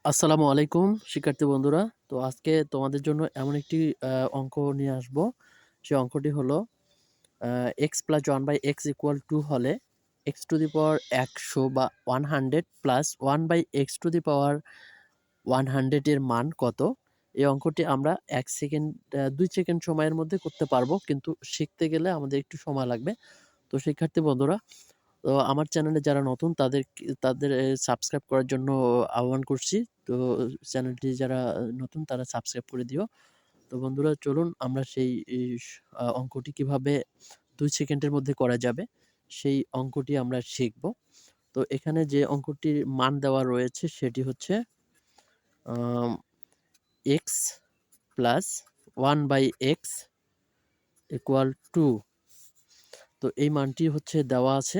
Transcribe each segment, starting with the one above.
আসসালামু আলাইকুম শিক্ষার্থী বন্ধুরা। তো আজকে তোমাদের জন্য এমন একটি অঙ্ক নিয়ে আসবো। সেই অঙ্কটি হলো x + 1/x = 2 হলে x⁻100 বা 100 প্লাস 1/x⁻100 এর মান কত? এই অঙ্কটি আমরা 2 সেকেন্ড সময়ের মধ্যে করতে পারবো, কিন্তু শিখতে গেলে আমাদের একটু সময় লাগবে। তো শিক্ষার্থী বন্ধুরা, তো আমার চ্যানেলে যারা নতুন তাদের সাবস্ক্রাইব করার জন্য আহ্বান করছি। তো চ্যানেলটি যারা নতুন তারা সাবস্ক্রাইব করে দিও। তো বন্ধুরা, চলুন আমরা সেই অঙ্কটি কিভাবে ২ সেকেন্ডের মধ্যে করা যাবে সেই অঙ্কটি আমরা শিখব। তো এখানে যে অঙ্কটির মান দেওয়া রয়েছে সেটি হচ্ছে x + 1/x = 2। তো এই মানটি হচ্ছে দেওয়া আছে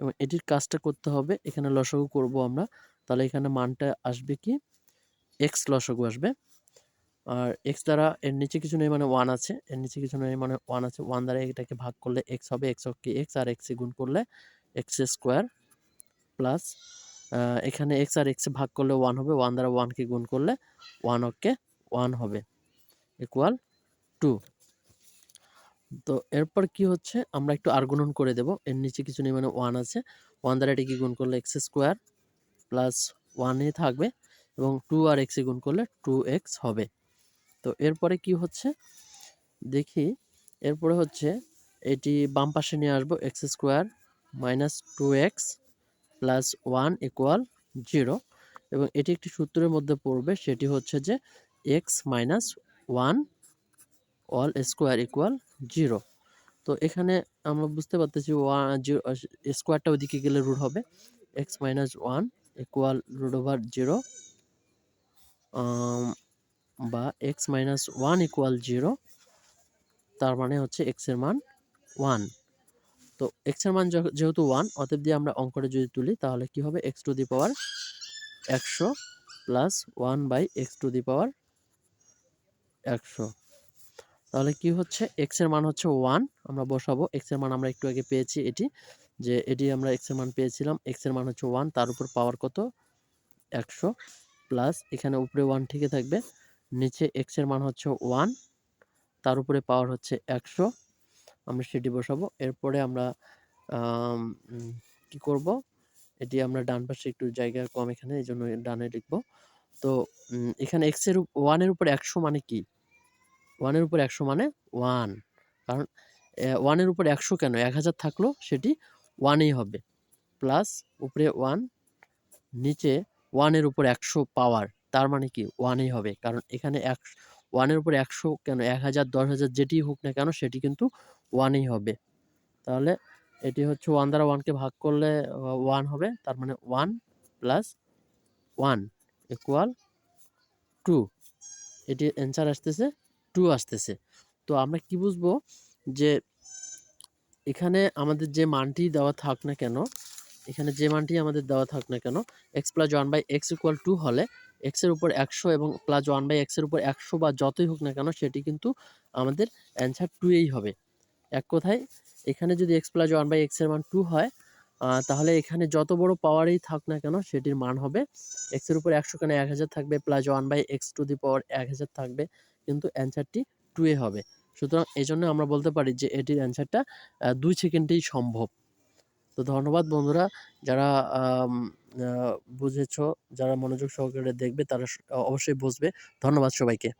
এবং এটির কাজটা করতে হবে। এখানে লসাগু করব আমরা। তাহলে এখানে মানটা আসবে কি? x লসাগু আসবে। আর x দ্বারা এর নিচে কিছু নেই মানে 1 আছে। এর নিচে কিছু নেই মানে 1 আছে। 1 দ্বারা এটাকে ভাগ করলে x হবে। x অক্ষে x আর x এ গুণ করলে x² প্লাস এখানে x আর x এ ভাগ করলে 1 হবে। 1 দ্বারা 1 কে গুণ করলে 1 অক্ষে 1 হবে = 2। তো এরপর কি হচ্ছে, আমরা একটু আর গুণন করে দেব। এর নিচে কিছু নেই মানে 1 আছে। 1 দ্বারা এটাকে গুণ করলে x² প্লাস 1 ই থাকবে এবং 2 আর x এ গুণ করলে 2x হবে। তো এরপরে কি হচ্ছে দেখি। এরপরে হচ্ছে এটি বাম পাশে নিয়ে আসবো। x² - 2x প্লাস 1 = 0 এবং এটি একটি সূত্রের মধ্যে পড়বে, সেটি হচ্ছে যে x - 1 all square = 0। তো এখানে আমরা বুঝতে পারতেছি স্কোয়ারটা ওইদিকে গেলে রুট হবে। x - 1 = √0 বা x - 1 = 0। তার মানে হচ্ছে x এর মান 1। তো x এর মান যেহেতু 1, অতএব দিয়ে আমরা অঙ্কটা যদি তুলি তাহলে কি হবে? x⁻100 plus 1/x⁻100। তাহলে কি হচ্ছে? x এর মান হচ্ছে 1, আমরা বসাবো। x এর মান আমরা একটু আগে পেয়েছি, এটি আমরা x এর মান পেয়েছিলাম। x এর মান হচ্ছে 1, তার উপর পাওয়ার কত? 100 প্লাস এখানে উপরে 1 থেকে থাকবে, নিচে x এর মান হচ্ছে 1, তার উপরে পাওয়ার হচ্ছে 100, আমরা সেটি বসাবো। এরপরে আমরা কি করব? এটি আমরা ডান পাশে একটু জায়গা কম এখানে, এইজন্য ডানে লিখব। তো এখানে x এর 1 এর উপর 100 মানে কি? 1 এর উপর 100 মানে 1। কারণ 1 এর উপর 100 কেন? 1000 থাকলেও সেটি 1 ই হবে। প্লাস উপরে 1, নিচে 1 এর উপর 100 পাওয়ার, তার মানে কি 1 ই হবে। কারণ এখানে 1 এর উপর 100 কেন? 1000, 10,000 যেটিই হোক না কেন সেটি কিন্তু 1 ই হবে। তাহলে এটি হচ্ছে 1 দ্বারা 1 কে ভাগ করলে 1 হবে। তার মানে 1 প্লাস 1 = 2। এটির অ্যান্সার আসতেছে 2 আসতেছে। তো আমরা কি বুঝবো? যে এখানে আমাদের যে মানটি দেওয়া থাক না কেন, x + 1/x = 2 হলে x এর উপর 100 এবং প্লাস 1/x এর উপর 100 বা যতই হোক না কেন সেটি কিন্তু আমাদের অ্যান্সার 2 এই হবে। এক কথায় এখানে যদি x + 1/x এর মান 2 হয়, তাহলে এখানে যত বড় পাওয়ারই থাক না কেন সেটির মান হবে x এর উপর 100 কেন 1000 থাকবে, প্লাস 1/x⁻1000 থাকবে, কিন্তু অ্যান্সারটি 2 এ হবে। সুতরাং এজন্য আমরা বলতে পারি যে এটির অ্যান্সারটা 2 সেকেন্ডেই সম্ভব। তো ধন্যবাদ বন্ধুরা, যারা আম আ বুঝেছো, যারা মনোযোগ সহকারে দেখবে তারা অবশ্যই বুঝবে। ধন্যবাদ সবাইকে।